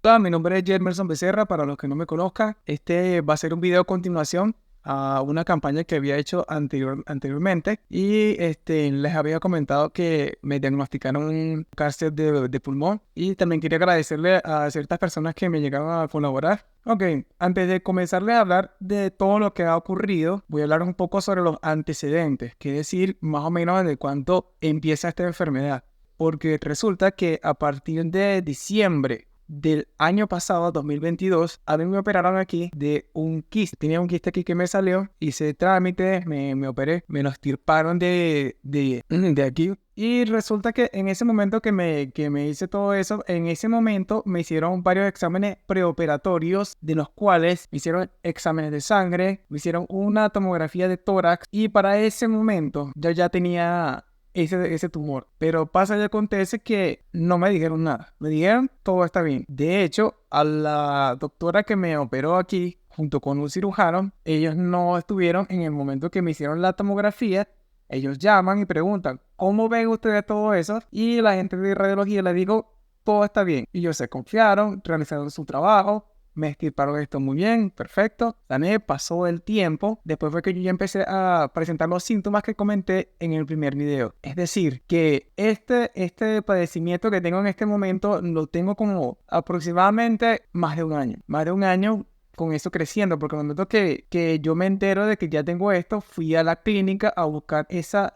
Hola, mi nombre es Jermerson Becerra, para los que no me conozcan. Este va a ser un video a continuación a una campaña que había hecho anteriormente y les había comentado que me diagnosticaron un cáncer de pulmón y también quería agradecerle a ciertas personas que me llegaron a colaborar. Ok, antes de comenzarles a hablar de todo lo que ha ocurrido, voy a hablar un poco sobre los antecedentes, que es decir, más o menos de cuándo empieza esta enfermedad. Porque resulta que a partir de diciembre del año pasado, 2022, a mí me operaron aquí de un quiste. Tenía un quiste aquí que me salió, hice trámites, me operé, me lo extirparon de aquí. Y resulta que en ese momento que me hice todo eso, en ese momento me hicieron varios exámenes preoperatorios, de los cuales me hicieron exámenes de sangre, me hicieron una tomografía de tórax y para ese momento yo ya tenía ese tumor. Pero pasa y acontece que no me dijeron nada. Me dijeron, todo está bien. De hecho, a la doctora que me operó aquí, junto con un cirujano, ellos no estuvieron en el momento que me hicieron la tomografía. Ellos llaman y preguntan, ¿cómo ven ustedes todo eso? Y la gente de radiología le digo, todo está bien. Y ellos se confiaron, realizaron su trabajo. Me extirparon esto muy bien, perfecto. Sané, pasó el tiempo. Después fue que yo ya empecé a presentar los síntomas que comenté en el primer video. Es decir, que este padecimiento que tengo en este momento lo tengo como aproximadamente más de un año. Más de un año con eso creciendo, porque en el momento que yo me entero de que ya tengo esto, fui a la clínica a buscar esa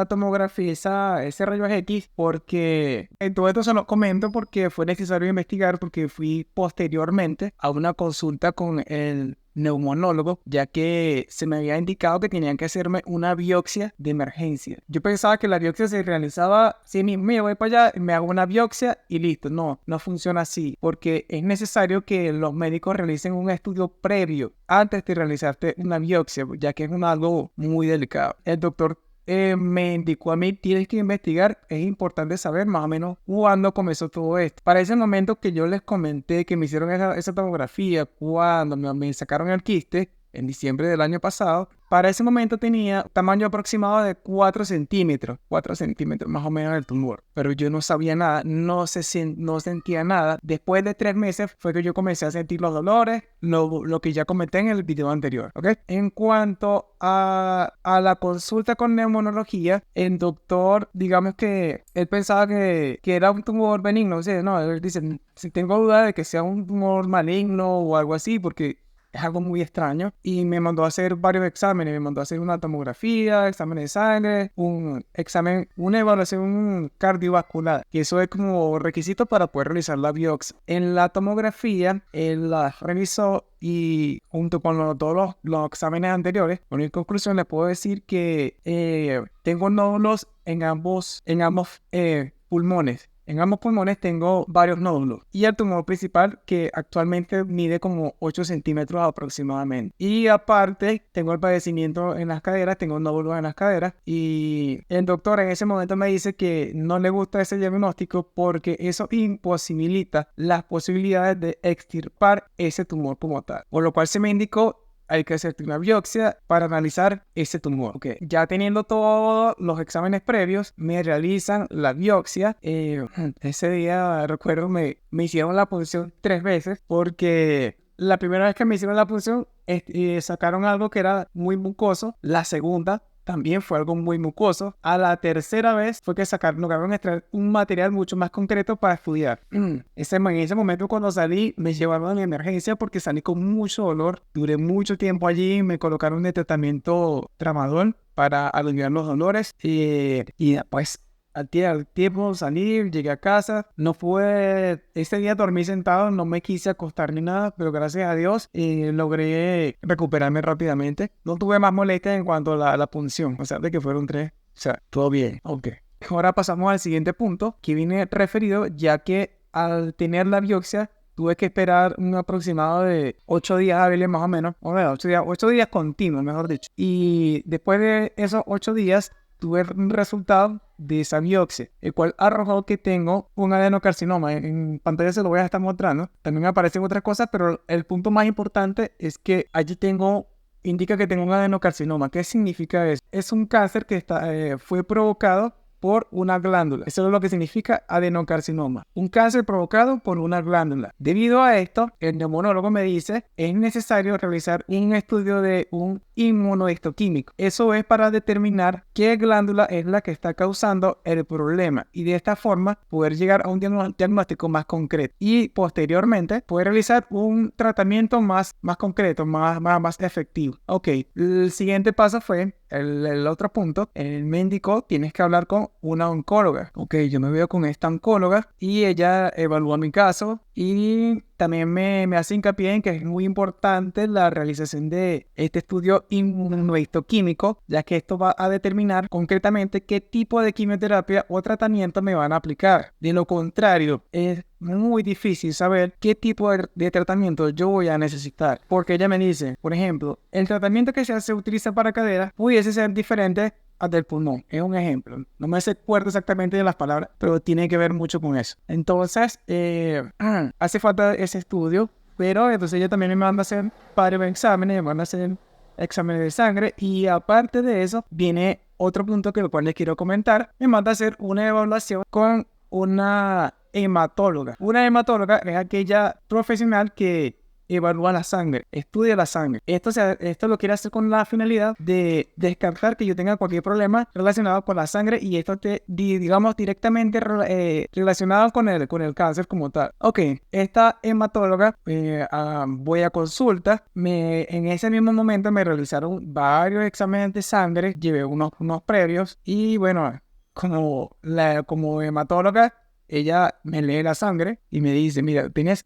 tomografía, ese rayo X, porque en todo esto se lo comento porque fue necesario investigar, porque fui posteriormente a una consulta con el neumonólogo, ya que se me había indicado que tenían que hacerme una biopsia de emergencia. Yo pensaba que la biopsia se realizaba, sí mismo, mira, voy para allá, me hago una biopsia y listo. No, no funciona así, porque es necesario que los médicos realicen un estudio previo antes de realizarte una biopsia, ya que es algo muy delicado. El doctor me indicó a mí, tienes que investigar, es importante saber más o menos cuándo comenzó todo esto. Para ese momento que yo les comenté que me hicieron esa tomografía, cuando me sacaron el quiste, en diciembre del año pasado, para ese momento tenía tamaño aproximado de 4 centímetros más o menos el tumor. Pero yo no sabía nada, no sentía nada. Después de 3 meses fue que yo comencé a sentir los dolores, lo que ya comenté en el video anterior, ¿ok? En cuanto a la consulta con neumonología, el doctor, digamos que él pensaba que era un tumor benigno, o sea, no, él dice, si tengo duda de que sea un tumor maligno o algo así, porque es algo muy extraño, y me mandó a hacer varios exámenes, me mandó a hacer una tomografía, examen de sangre, una evaluación cardiovascular, que eso es como requisito para poder realizar la biopsia. En la tomografía, él la revisó y junto con todos los exámenes anteriores, en conclusión le puedo decir que tengo nódulos en ambos pulmones. En ambos pulmones tengo varios nódulos y el tumor principal que actualmente mide como 8 centímetros aproximadamente. Y aparte tengo el padecimiento en las caderas, tengo nódulos en las caderas y el doctor en ese momento me dice que no le gusta ese diagnóstico porque eso imposibilita las posibilidades de extirpar ese tumor como tal. Por lo cual se me indicó hay que hacerte una biopsia para analizar ese tumor. Okay. Ya teniendo todos los exámenes previos, me realizan la biopsia. Ese día, recuerdo, me hicieron la punción 3 veces porque la primera vez que me hicieron la punción sacaron algo que era muy mucoso. La segunda también fue algo muy mucoso. A la tercera vez fue que lograron extraer un material mucho más concreto para estudiar. En ese momento cuando salí me llevaron a mi emergencia porque salí con mucho dolor. Duré mucho tiempo allí, me colocaron de tratamiento tramadol para aliviar los dolores y después al tiempo salí, llegué a casa, ese día dormí sentado, no me quise acostar ni nada, pero gracias a Dios logré recuperarme rápidamente. No tuve más molestias en cuanto a la punción, o sea, de que fueron 3, o sea, todo bien, ok. Ahora pasamos al siguiente punto, que viene referido, ya que al tener la biopsia, tuve que esperar un aproximado de 8 días hábiles más o menos, 8 días continuos, mejor dicho. Y después de esos 8 días, tuve un resultado de esa biopsia, el cual arrojó que tengo un adenocarcinoma. En pantalla se lo voy a estar mostrando. También aparecen otras cosas, pero el punto más importante es que allí indica que tengo un adenocarcinoma. ¿Qué significa eso? Es un cáncer que fue provocado por una glándula. Eso es lo que significa adenocarcinoma, un cáncer provocado por una glándula. Debido a esto, el neumonólogo me dice, es necesario realizar un estudio de un inmunohistoquímico. Eso es para determinar qué glándula es la que está causando el problema y de esta forma poder llegar a un diagnóstico más concreto y posteriormente poder realizar un tratamiento más concreto, más efectivo. Ok, el siguiente paso fue el otro punto. El médico tienes que hablar con una oncóloga. Ok, yo me veo con esta oncóloga y ella evalúa mi caso y también me hace hincapié en que es muy importante la realización de este estudio inmunohistoquímico, ya que esto va a determinar concretamente qué tipo de quimioterapia o tratamiento me van a aplicar. De lo contrario, es muy difícil saber qué tipo de tratamiento yo voy a necesitar, porque ella me dice, por ejemplo, el tratamiento que se utiliza para cadera pudiese ser diferente al del pulmón. Es un ejemplo. No me acuerdo exactamente de las palabras, pero tiene que ver mucho con eso. Entonces, hace falta ese estudio, pero entonces ella también me manda a hacer varios exámenes, me manda a hacer exámenes de sangre y aparte de eso, viene otro punto que el cual les quiero comentar. Me manda a hacer una evaluación con una hematóloga. Una hematóloga es aquella profesional que evalúa la sangre, estudia la sangre. Esto lo quiere hacer con la finalidad de descartar que yo tenga cualquier problema relacionado con la sangre y esto esté, digamos, directamente relacionado con el cáncer como tal. Ok, esta hematóloga voy a consulta. En ese mismo momento me realizaron varios exámenes de sangre, llevé unos previos y bueno, como hematóloga, ella me lee la sangre y me dice, mira, también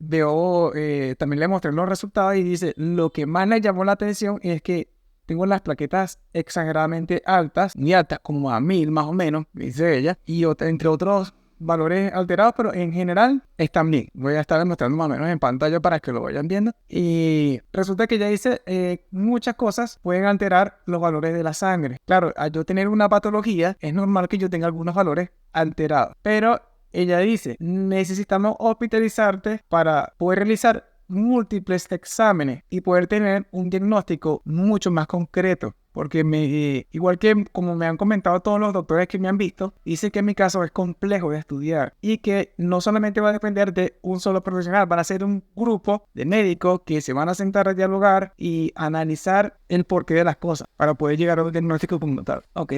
le mostré los resultados y dice, lo que más le llamó la atención es que tengo las plaquetas exageradamente altas, muy altas, como a 1000 más o menos, dice ella, y entre otros valores alterados, pero en general están bien. Voy a estar demostrando más o menos en pantalla para que lo vayan viendo. Y resulta que ella dice, muchas cosas pueden alterar los valores de la sangre. Claro, al yo tener una patología, es normal que yo tenga algunos valores alterados, pero ella dice, necesitamos hospitalizarte para poder realizar múltiples exámenes y poder tener un diagnóstico mucho más concreto. Porque igual que como me han comentado todos los doctores que me han visto, dice que mi caso es complejo de estudiar y que no solamente va a depender de un solo profesional, van a ser un grupo de médicos que se van a sentar a dialogar y analizar el porqué de las cosas para poder llegar a un diagnóstico como tal. Ok,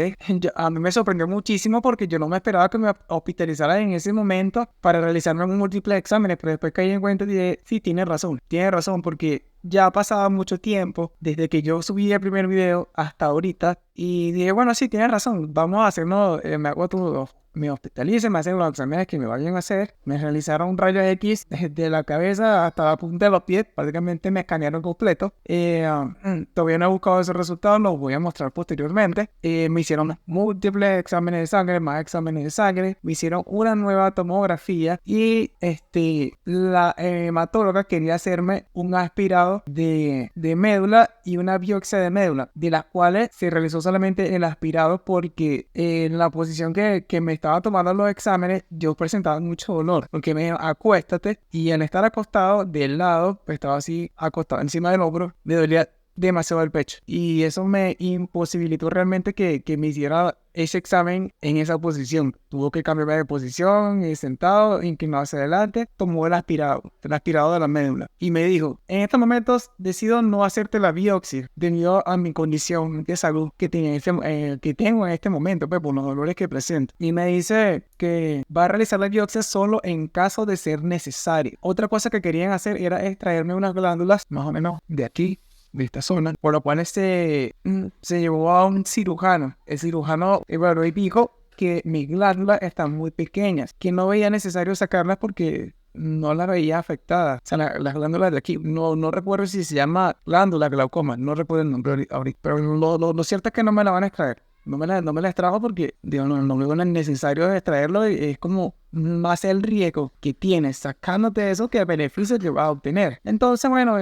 a mí me sorprendió muchísimo porque yo no me esperaba que me hospitalizara en ese momento para realizarme múltiples exámenes, pero después caí en cuenta y dije, sí, tiene razón porque ya ha pasado mucho tiempo desde que yo subí el primer video hasta ahorita y dije, bueno, sí, tienes razón, vamos a hacernos, me hospitalicen, me hacen los exámenes que me vayan a hacer, me realizaron un rayo X desde la cabeza hasta la punta de los pies, prácticamente me escanearon completo. Todavía no he buscado esos resultados, los voy a mostrar posteriormente. Me hicieron múltiples exámenes de sangre, más exámenes de sangre, me hicieron una nueva tomografía y la hematóloga quería hacerme un aspirado de médula y una biopsia de médula, de las cuales se realizó solamente el aspirado porque en la posición que me estaba tomando los exámenes yo presentaba mucho dolor, porque me dijo acuéstate y al estar acostado del lado, pues estaba así acostado encima del hombro, me dolía demasiado el pecho y eso me imposibilitó realmente que me hiciera ese examen en esa posición. Tuvo que cambiarme de posición, sentado, inclinado hacia adelante, tomó el aspirado de la médula y me dijo, en estos momentos decido no hacerte la biopsia debido a mi condición de salud que tengo en este momento, pues por los dolores que presento, y me dice que va a realizar la biopsia solo en caso de ser necesario. Otra cosa que querían hacer era extraerme unas glándulas más o menos de aquí, de esta zona, por lo cual se llevó a un cirujano. El cirujano evaluó y dijo que mis glándulas están muy pequeñas, que no veía necesario sacarlas porque no las veía afectadas. O sea, las glándulas de aquí, no recuerdo si se llama glándula glaucoma, no recuerdo el nombre ahorita, pero lo cierto es que no me la van a extraer. No me la extrajo porque digo, no veo necesario extraerlo, es como más el riesgo que tienes sacándote eso que el beneficio que vas a obtener. Entonces, bueno,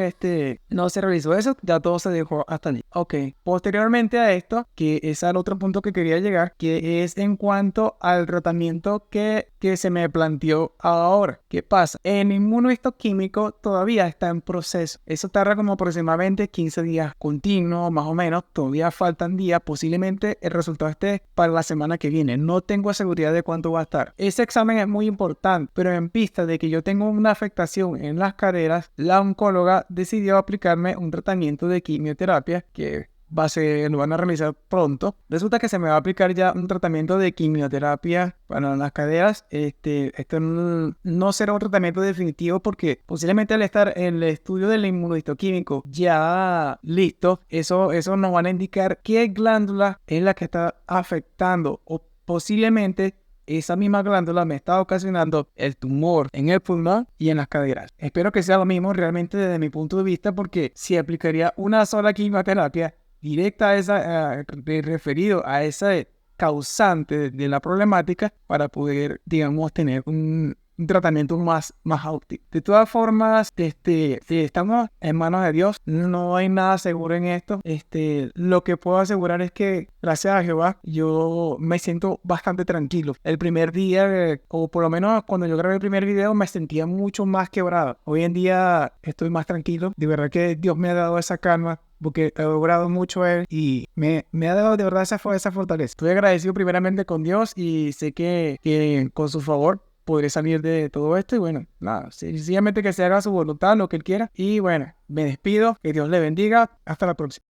no se realizó eso, ya todo se dejó hasta allí. Ok, posteriormente a esto, que es al otro punto que quería llegar, que es en cuanto al tratamiento que se me planteó ahora. ¿Qué pasa? El inmunohistoquímico todavía está en proceso. Eso tarda como aproximadamente 15 días continuos, más o menos. Todavía faltan días. Posiblemente el resultado esté para la semana que viene. No tengo seguridad de cuánto va a estar. Ese examen es muy importante, pero en vista de que yo tengo una afectación en las caderas, la oncóloga decidió aplicarme un tratamiento de quimioterapia que lo van a realizar pronto. Resulta que se me va a aplicar ya un tratamiento de quimioterapia para las caderas. Esto no será un tratamiento definitivo porque posiblemente al estar en el estudio del inmunohistoquímico ya listo, eso nos van a indicar qué glándula es la que está afectando o posiblemente esa misma glándula me está ocasionando el tumor en el pulmón y en las caderas. Espero que sea lo mismo realmente desde mi punto de vista, porque si aplicaría una sola quimioterapia directa a referido a ese causante de la problemática para poder, digamos, tener un tratamiento más óptimo. De todas formas, si estamos en manos de Dios, no hay nada seguro en esto. Lo que puedo asegurar es que, gracias a Jehová, yo me siento bastante tranquilo. El primer día, o por lo menos cuando yo grabé el primer video, me sentía mucho más quebrado. Hoy en día estoy más tranquilo. De verdad que Dios me ha dado esa calma, porque he logrado mucho él y me ha dado de verdad esa fortaleza. Estoy agradecido primeramente con Dios y sé que con su favor podré salir de todo esto y bueno, nada, sencillamente que se haga su voluntad, lo que él quiera. Y bueno, me despido, que Dios le bendiga, hasta la próxima.